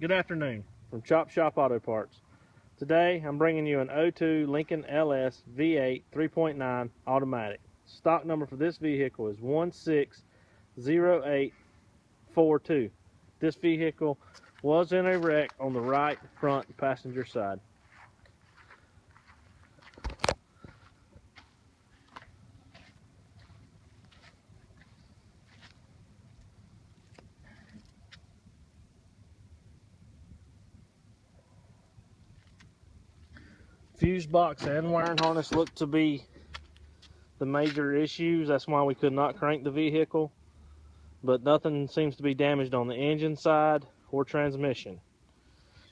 Good afternoon from Chop Shop Auto Parts. Today I'm bringing you an 02 Lincoln LS V8 3.9 automatic. Stock number for this vehicle is 160842. This vehicle was in a wreck on the right front passenger side. Fuse box and wiring harness look to be the major issues. That's why we could not crank the vehicle, but nothing seems to be damaged on the engine side or transmission.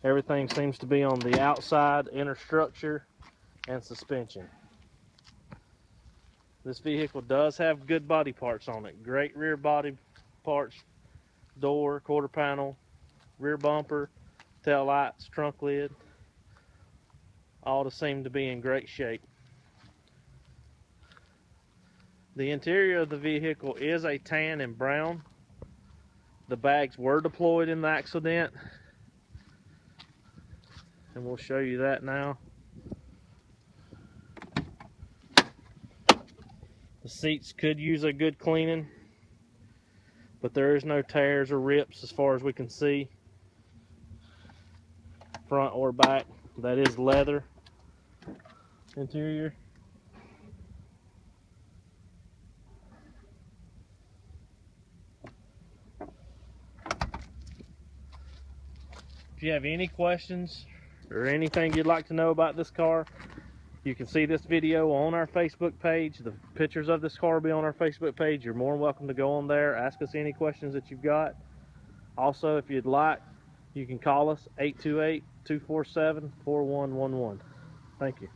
Everything seems to be on the outside, inner structure, and suspension. This vehicle does have good body parts on it. Great rear body parts, door, quarter panel, rear bumper, tail lights, trunk lid, all seem to be in great shape. The interior of the vehicle is a tan and brown. The bags were deployed in the accident, and we'll show you that now. The seats could use a good cleaning, but there is no tears or rips as far as we can see, front or back. That is leather interior. If you have any questions or anything you'd like to know about this car, you can see this video on our Facebook page. The pictures of this car will be on our Facebook page. You're more than welcome to go on there, ask us any questions that you've got. Also, if you'd like, you can call us 828-247-4111. Thank you.